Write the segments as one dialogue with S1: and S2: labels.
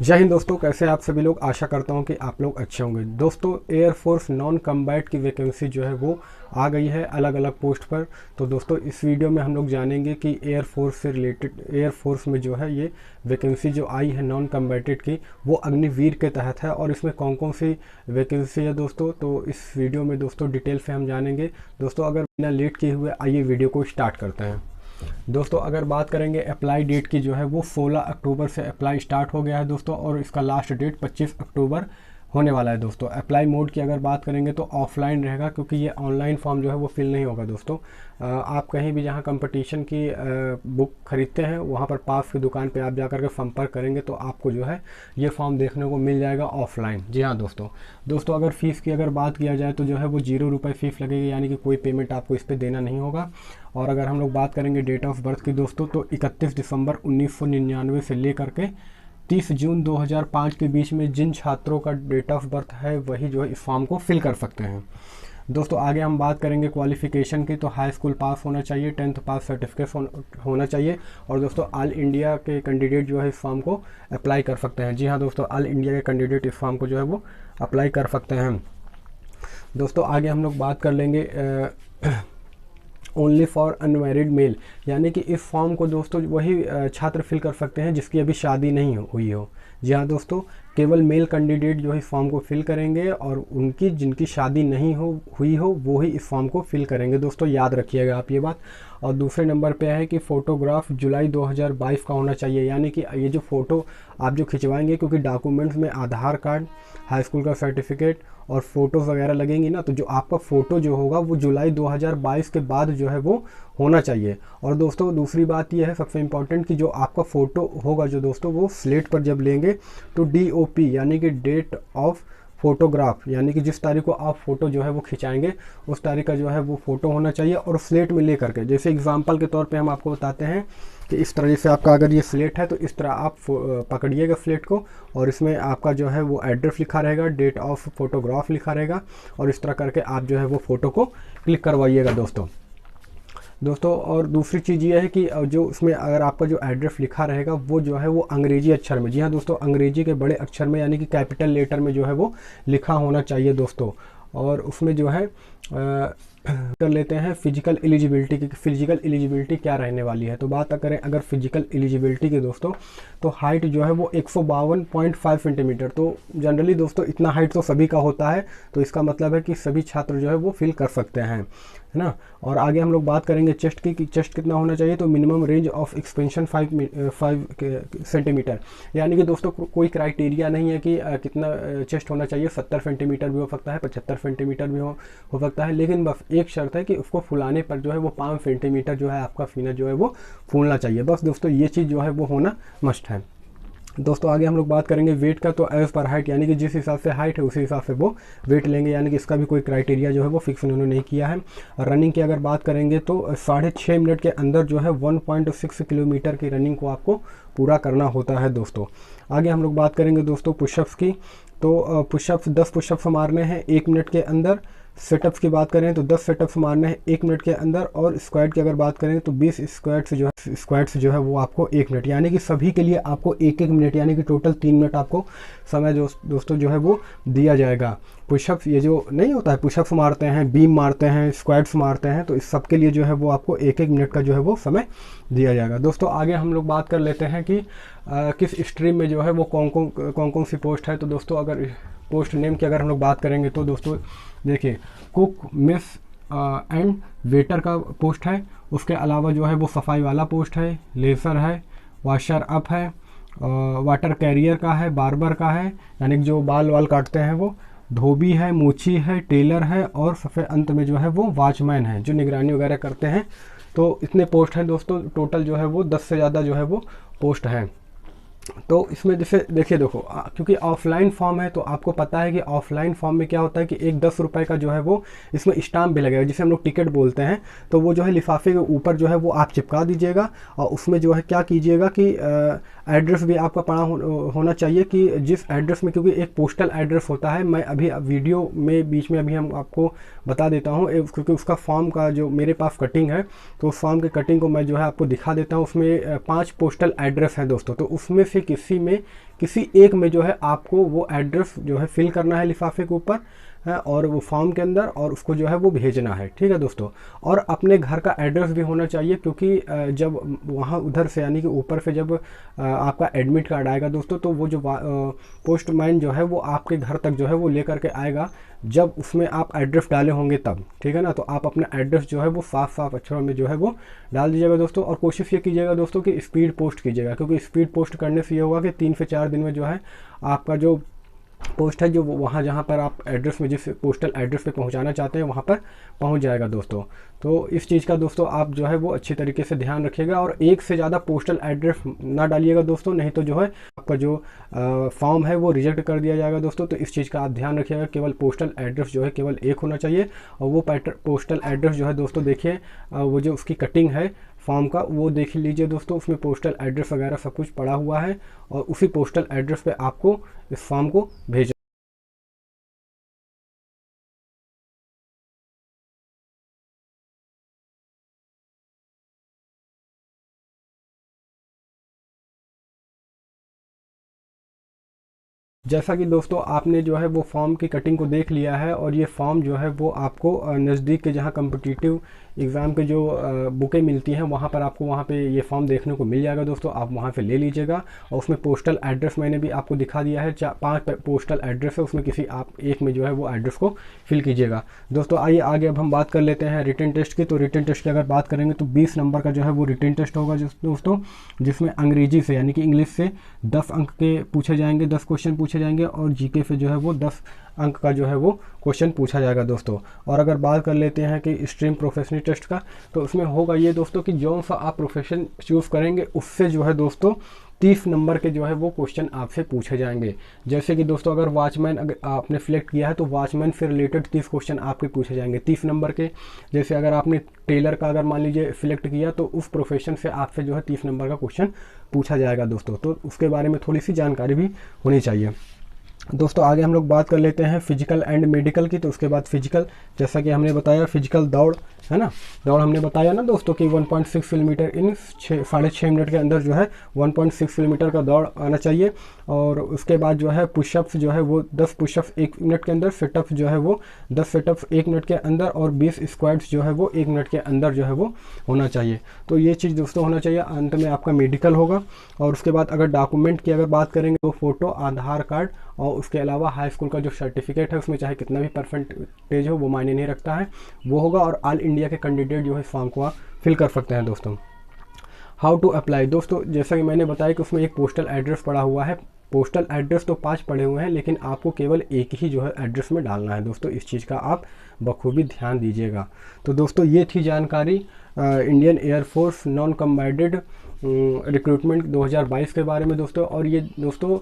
S1: जय हिंद दोस्तों, कैसे आप सभी लोग। आशा करता हूं कि आप लोग अच्छे होंगे। दोस्तों, एयरफोर्स नॉन कम्बैट की वैकेंसी जो है वो आ गई है अलग अलग पोस्ट पर। तो दोस्तों, इस वीडियो में हम लोग जानेंगे कि एयरफोर्स से रिलेटेड एयरफोर्स में जो है ये वैकेंसी जो आई है नॉन कम्बैटेड की, वो अग्निवीर के तहत है और इसमें कौन कौन सी वैकेंसी है दोस्तों। तो इस वीडियो में दोस्तों डिटेल से हम जानेंगे। दोस्तों, अगर बिना लेट किए हुए आइए वीडियो को स्टार्ट करते हैं। दोस्तों, अगर बात करेंगे अप्लाई डेट की जो है वो 16 अक्टूबर से अप्लाई स्टार्ट हो गया है दोस्तों, और इसका लास्ट डेट 25 अक्टूबर होने वाला है दोस्तों। अप्लाई मोड की अगर बात करेंगे तो ऑफलाइन रहेगा, क्योंकि ये ऑनलाइन फॉर्म जो है वो फिल नहीं होगा दोस्तों। आप कहीं भी जहाँ कंपटीशन की बुक खरीदते हैं वहाँ पर पास की दुकान पे आप जाकर के संपर्क करेंगे तो आपको जो है ये फॉर्म देखने को मिल जाएगा ऑफलाइन। जी हाँ दोस्तों, अगर फ़ीस की अगर बात किया जाए तो जो है वो 0 रुपये फ़ीस लगेगी, यानी कि कोई पेमेंट आपको इस पर देना नहीं होगा। और अगर हम लोग बात करेंगे डेट ऑफ बर्थ की दोस्तों, तो 31 दिसंबर 1999 से लेकर के 30 जून 2005 के बीच में जिन छात्रों का डेट ऑफ बर्थ है वही जो है इस फॉर्म को फिल कर सकते हैं। दोस्तों, आगे हम बात करेंगे क्वालिफ़िकेशन की, तो हाई स्कूल पास होना चाहिए, 10th पास सर्टिफिकेट होना चाहिए। और दोस्तों, ऑल इंडिया के कैंडिडेट जो है इस फॉर्म को अप्लाई कर सकते हैं। जी हाँ दोस्तों, ऑल इंडिया के कैंडिडेट इस फॉर्म को जो है वो अप्लाई कर सकते हैं। दोस्तों, आगे हम लोग बात कर लेंगे ओनली फॉर अनमैरिड मेल, यानी कि इस फॉर्म को दोस्तों वही छात्र फिल कर सकते हैं जिसकी अभी शादी नहीं हुई हो। जी हाँ दोस्तों, केवल मेल कैंडिडेट जो है इस फॉर्म को फिल करेंगे, और उनकी जिनकी शादी नहीं हुई हो वो ही इस फॉर्म को फिल करेंगे। दोस्तों, याद रखिएगा आप ये बात। और दूसरे नंबर पे है कि फ़ोटोग्राफ जुलाई 2022 का होना चाहिए, यानी कि ये जो फ़ोटो आप जो खिंचवाएंगे, क्योंकि डॉक्यूमेंट्स में आधार कार्ड, हाई स्कूल का सर्टिफिकेट और फ़ोटोज़ वगैरह लगेंगी ना, तो जो आपका फ़ोटो जो होगा वो जुलाई 2022 के बाद जो है वो होना चाहिए। और दोस्तों, दूसरी बात यह है सबसे इम्पॉर्टेंट कि जो आपका फ़ोटो होगा जो दोस्तों वो स्लेट पर जब लेंगे तो DOP यानी कि डेट ऑफ फोटोग्राफ, यानी कि जिस तारीख को आप फ़ोटो जो है वो खिंचाएंगे उस तारीख का जो है वो फ़ोटो होना चाहिए। और स्लेट में ले करके, जैसे एग्जांपल के तौर पे हम आपको बताते हैं कि इस तरह से आपका अगर ये स्लेट है तो इस तरह आप पकड़िएगा स्लेट को, और इसमें आपका जो है वो एड्रेस लिखा रहेगा, डेट ऑफ फोटोग्राफ लिखा रहेगा, और इस तरह करके आप जो है वो फ़ोटो को क्लिक करवाइएगा दोस्तों। और दूसरी चीज़ ये है कि जो उसमें अगर आपका जो एड्रेस लिखा रहेगा वो जो है वो अंग्रेजी अक्षर में, जी हाँ दोस्तों, अंग्रेजी के बड़े अक्षर में, यानी कि कैपिटल लेटर में जो है वो लिखा होना चाहिए दोस्तों। और उसमें जो है कर लेते हैं फिजिकल एलिजिबिलिटी की। फिजिकल एलिजिबिलिटी क्या रहने वाली है, तो बात करें अगर फिजिकल एलिजिबिलिटी की दोस्तों, तो हाइट जो है वो 152.5 सेंटीमीटर। तो जनरली दोस्तों इतना हाइट तो सभी का होता है, तो इसका मतलब है कि सभी छात्र जो है वो फिल कर सकते हैं, है ना। और आगे हम लोग बात करेंगे चेस्ट की, कि चेस्ट कितना होना चाहिए, तो minimum range of expansion 5 centimetre, यानी कि दोस्तों कोई क्राइटेरिया नहीं है कि कितना चेस्ट होना चाहिए। 70 सेंटीमीटर भी हो सकता है, 75 सेंटीमीटर भी हो सकता है, लेकिन बस एक शर्त है कि उसको फुलाने पर जो है वो 5 सेंटीमीटर जो है आपका सीना जो है वो फूलना चाहिए। बस दोस्तों ये चीज़ जो है वो होना मस्ट है। दोस्तों, आगे हम लोग बात करेंगे वेट का, तो एज पर हाइट, यानी कि जिस हिसाब से हाइट है उसी हिसाब से वो वेट लेंगे, यानी कि इसका भी कोई क्राइटेरिया जो है वो फिक्स उन्होंने नहीं किया है। रनिंग की अगर बात करेंगे तो 6.5 मिनट के अंदर जो है 1.6 किलोमीटर की रनिंग को आपको पूरा करना होता है दोस्तों। आगे हम लोग बात करेंगे दोस्तों पुशअप्स की, तो पुशअप्स 10 पुशअप्स मारने हैं 1 मिनट के अंदर। सेटअप्स की बात करें तो 10 सेटअप्स मारने हैं 1 मिनट के अंदर। और स्क्वाट की अगर बात करें तो 20 स्क्वाट्स जो है वो आपको 1 मिनट, यानी कि सभी के लिए आपको 1-1 मिनट, यानी कि टोटल 3 मिनट आपको समय दोस्तों जो है वो दिया जाएगा। पुशअप्स ये जो नहीं होता है, पुशअप्स मारते हैं, बीम मारते हैं, स्क्वाट्स मारते हैं, तो इस सब के लिए जो है वो आपको 1-1 मिनट का जो है वो समय दिया जाएगा दोस्तों। आगे हम लोग बात कर लेते हैं कि किस स्ट्रीम में जो है वो कौन सी पोस्ट है। तो दोस्तों, अगर पोस्ट नेम की अगर हम लोग बात करेंगे तो दोस्तों देखिए, कुक, मिस एंड वेटर का पोस्ट है। उसके अलावा जो है वो सफाई वाला पोस्ट है, लेसर है, वाशर अप है, वाटर कैरियर का है, बार्बर का है, यानी कि जो बाल वाल काटते हैं वो, धोबी है, मूची है, टेलर है, और सबसे अंत में जो है वो वॉचमैन है जो निगरानी वगैरह करते हैं। तो इतने पोस्ट हैं दोस्तों, टोटल जो है वो 10 से ज़्यादा जो है वो पोस्ट हैं। तो इसमें जैसे देखिए क्योंकि ऑफलाइन फॉर्म है तो आपको पता है कि ऑफलाइन फॉर्म में क्या होता है कि एक 10 रुपये का जो है वो इसमें स्टाम्प भी लगेगा, जिसे हम लोग टिकट बोलते हैं। तो वो जो है लिफाफे के ऊपर जो है वो आप चिपका दीजिएगा, और उसमें जो है क्या कीजिएगा कि एड्रेस भी आपका पड़ा होना चाहिए कि जिस एड्रेस में, क्योंकि एक पोस्टल एड्रेस होता है, मैं अभी वीडियो में बीच में अभी हम आपको बता देता हूँ, क्योंकि उसका फॉर्म का जो मेरे पास कटिंग है तो उस फॉर्म के कटिंग को मैं जो है आपको दिखा देता हूँ। उसमें 5 पोस्टल एड्रेस हैं दोस्तों, तो उसमें से कि किसी एक में जो है आपको वो एड्रेस जो है फिल करना है लिफाफे के ऊपर है, और वो फॉर्म के अंदर, और उसको जो है वो भेजना है। ठीक है दोस्तों। और अपने घर का एड्रेस भी होना चाहिए, क्योंकि जब वहाँ उधर से यानी कि ऊपर से जब आपका एडमिट कार्ड आएगा दोस्तों, तो वो जो पोस्टमैन जो है वो आपके घर तक जो है वो लेकर के आएगा, जब उसमें आप एड्रेस डाले होंगे तब। ठीक है ना। तो आप अपना एड्रेस जो है वो साफ साफ अक्षरों में जो है वो डाल दीजिएगा दोस्तों। और कोशिश ये कीजिएगा दोस्तों कि स्पीड पोस्ट कीजिएगा, क्योंकि स्पीड पोस्ट करने से ये होगा कि 3 से 4 दिन में जो है आपका जो पोस्ट है, जो वहाँ जहाँ पर आप एड्रेस में जिस पोस्टल एड्रेस पे पहुँचाना चाहते हैं वहाँ पर पहुँच जाएगा दोस्तों। तो इस चीज़ का दोस्तों आप जो है वो अच्छी तरीके से ध्यान रखिएगा, और एक से ज़्यादा पोस्टल एड्रेस ना डालिएगा दोस्तों, नहीं तो जो है आपका जो फॉर्म है वो रिजेक्ट कर दिया जाएगा दोस्तों। तो इस चीज़ का आप ध्यान रखिएगा, केवल पोस्टल एड्रेस जो है केवल एक होना चाहिए। और वो पोस्टल एड्रेस जो है दोस्तों देखिए, वो जो उसकी कटिंग है फॉर्म का वो देख लीजिए दोस्तों, उसमें पोस्टल एड्रेस वगैरह सब कुछ पड़ा हुआ है, और उसी पोस्टल एड्रेस पे आपको इस फॉर्म को भेजना। जैसा कि दोस्तों आपने जो है वो फॉर्म की कटिंग को देख लिया है, और ये फॉर्म जो है वो आपको नज़दीक के जहाँ कम्पिटिटिव एग्ज़ाम के जो बुकें मिलती हैं वहाँ पर आपको वहाँ पे ये फॉर्म देखने को मिल जाएगा दोस्तों। आप वहाँ पे ले लीजिएगा, और उसमें पोस्टल एड्रेस मैंने भी आपको दिखा दिया है, 5 पोस्टल एड्रेस है, उसमें किसी आप एक में जो है वो एड्रेस को फिल कीजिएगा दोस्तों। आइए आगे अब हम बात कर लेते हैं रिटन टेस्ट की। तो रिटन टेस्ट की अगर बात करेंगे तो 20 नंबर का जो है वो रिटन टेस्ट होगा दोस्तों, जिसमें अंग्रेजी से यानी कि इंग्लिश से 10 अंक के पूछे जाएंगे, 10 क्वेश्चन पूछे जाएंगे, और जीके से जो है वो 10 अंक का जो है वो क्वेश्चन पूछा जाएगा दोस्तों। और अगर बात कर लेते हैं कि स्ट्रीम प्रोफेशनल टेस्ट का, तो उसमें होगा ये दोस्तों कि जो सा आप प्रोफेशन चूज़ करेंगे उससे जो है दोस्तों 30 नंबर के जो है वो क्वेश्चन आपसे पूछे जाएंगे। जैसे कि दोस्तों अगर वॉचमैन अगर आपने सिलेक्ट किया है तो वॉचमैन से रिलेटेड 30 क्वेश्चन आपके पूछे जाएंगे 30 नंबर के। जैसे अगर आपने टेलर का अगर मान लीजिए सिलेक्ट किया तो उस प्रोफेशन से आपसे जो है 30 नंबर का क्वेश्चन पूछा जाएगा दोस्तों। तो उसके बारे में थोड़ी सी जानकारी भी होनी चाहिए दोस्तों। आगे हम लोग बात कर लेते हैं फिजिकल एंड मेडिकल की। तो उसके बाद फिजिकल, जैसा कि हमने बताया फिजिकल दौड़ है ना, दौड़ हमने बताया ना दोस्तों कि 1.6 किलोमीटर इन 6.5 मिनट के अंदर जो है 1.6 किलोमीटर का दौड़ आना चाहिए। और उसके बाद जो है पुशअप्स जो है वो 10 पुशअप्स 1 मिनट के अंदर, सिटअप्स जो है वो 10 सिटअप्स 1 मिनट के अंदर, और 20 स्क्वाट्स जो है वो 1 मिनट के अंदर जो है वो होना चाहिए। तो ये चीज़ दोस्तों होना चाहिए। अंत में आपका मेडिकल होगा। और उसके बाद अगर डॉक्यूमेंट की अगर बात करेंगे तो फ़ोटो, आधार कार्ड, और उसके अलावा हाई स्कूल का जो सर्टिफिकेट है उसमें चाहे कितना भी परसेंटेज हो वो मायने नहीं रखता है, वो होगा। और ऑल इंडिया के कैंडिडेट जो है इस फॉर्म को आप फिल कर सकते हैं दोस्तों। हाउ टू अप्लाई दोस्तों, जैसा कि मैंने बताया कि उसमें एक पोस्टल एड्रेस पड़ा हुआ है। पोस्टल एड्रेस तो 5 पड़े हुए हैं, लेकिन आपको केवल एक ही जो है एड्रेस में डालना है दोस्तों। इस चीज़ का आप बखूबी ध्यान दीजिएगा। तो दोस्तों ये थी जानकारी Indian air force non combined recruitment 2022 के बारे में दोस्तों। और ये दोस्तों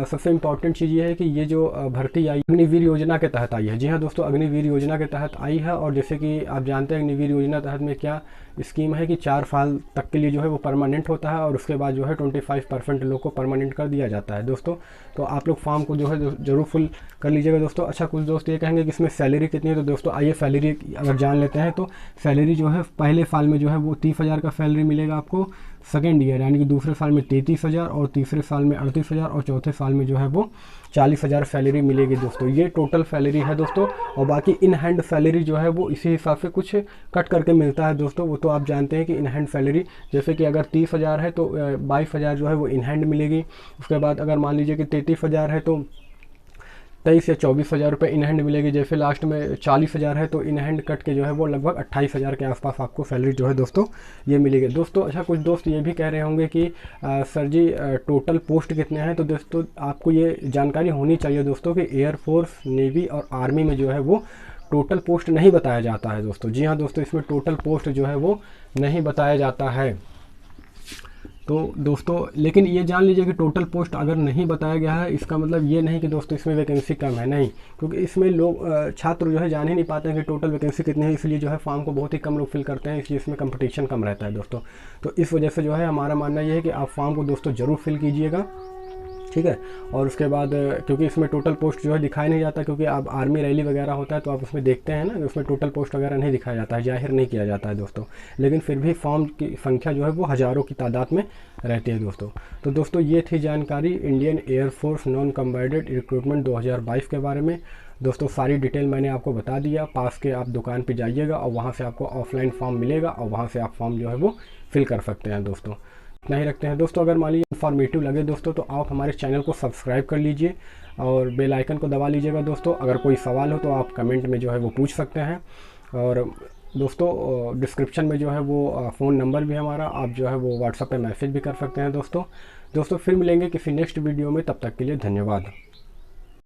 S1: सबसे इम्पॉर्टेंट चीज़ ये है कि ये जो भर्ती आई अग्निवीर योजना के तहत आई है। जी हाँ दोस्तों, अग्निवीर योजना के तहत आई है। और जैसे कि आप जानते हैं अग्निवीर योजना तहत में क्या स्कीम है कि 4 साल तक के लिए जो है वो परमानेंट होता है, और उसके बाद जो है 25% लोग को परमानेंट कर दिया जाता है दोस्तों। तो आप लोग फॉर्म को जो है ज़रूर फुल कर लीजिएगा दोस्तों। अच्छा, कुछ दोस्त ये कहेंगे कि इसमें सैलरी कितनी है, तो दोस्तों आइए सैलरी अगर जान लेते हैं। तो सैलरी जो है पहले साल में जो है वो 30,000 का सैलरी मिलेगा आपको, सेकेंड ईयर यानी कि दूसरे साल में 33,000, और तीसरे साल में 38,000, और चौथे साल में जो है वो 40,000 सैलरी मिलेगी दोस्तों। ये टोटल सैलरी है दोस्तों। और बाकी इन हैंड सैलरी जो है वो इसी हिसाब से कुछ कट करके मिलता है दोस्तों। वो तो आप जानते हैं कि इन हैंड सैलरी जैसे कि अगर 30,000 है तो 22,000 जो है वो इन हैंड मिलेगी। उसके बाद अगर मान लीजिए कि 33,000 है तो 23 या 24,000 रुपये इन हैंड मिलेगी। जैसे लास्ट में 40,000 है तो इन हैंड कट के जो है वो लगभग 28,000 के आसपास आपको सैलरी जो है दोस्तों ये मिलेगी दोस्तों। अच्छा, कुछ दोस्त ये भी कह रहे होंगे कि सर जी टोटल पोस्ट कितने हैं। तो दोस्तों आपको ये जानकारी होनी चाहिए दोस्तों कि एयरफोर्स, नेवी और आर्मी में जो है वो टोटल पोस्ट नहीं बताया जाता है दोस्तों। जी हाँ दोस्तों, इसमें टोटल पोस्ट जो है वो नहीं बताया जाता है। तो दोस्तों लेकिन ये जान लीजिए कि टोटल पोस्ट अगर नहीं बताया गया है इसका मतलब ये नहीं कि दोस्तों इसमें वैकेंसी कम है, नहीं, क्योंकि इसमें लोग छात्र जो है जान ही नहीं पाते हैं कि टोटल वैकेंसी कितनी है, इसलिए जो है फॉर्म को बहुत ही कम लोग फिल करते हैं, इसलिए इसमें कंपटीशन कम रहता है दोस्तों। तो इस वजह से जो है हमारा मानना ये है कि आप फॉर्म को दोस्तों ज़रूर फिल कीजिएगा। ठीक है। और उसके बाद क्योंकि इसमें टोटल पोस्ट जो है दिखाया नहीं जाता, क्योंकि अब आर्मी रैली वगैरह होता है तो आप उसमें देखते हैं ना, उसमें टोटल पोस्ट वगैरह नहीं दिखाया जाता है, जाहिर नहीं किया जाता है दोस्तों। लेकिन फिर भी फॉर्म की संख्या जो है वो हज़ारों की तादाद में रहती है दोस्तों। तो दोस्तों ये थी जानकारी Indian air force non combined recruitment 2022 के बारे में। दोस्तों सारी डिटेल मैंने आपको बता दिया। पास के आप दुकान पे जाइएगा और वहाँ से आपको ऑफलाइन फॉर्म मिलेगा और वहाँ से आप फॉर्म जो है वो फिल कर सकते हैं दोस्तों। इतना ही रखते हैं दोस्तों। अगर मान लीजिए इन्फॉर्मेटिव लगे दोस्तों तो आप हमारे चैनल को सब्सक्राइब कर लीजिए और बेल आइकन को दबा लीजिएगा दोस्तों। अगर कोई सवाल हो तो आप कमेंट में जो है वो पूछ सकते हैं। और दोस्तों डिस्क्रिप्शन में जो है वो फ़ोन नंबर भी हमारा, आप जो है वो व्हाट्सएप पे मैसेज भी कर सकते हैं दोस्तों। फिर मिलेंगे किसी नेक्स्ट वीडियो में, तब तक के लिए धन्यवाद।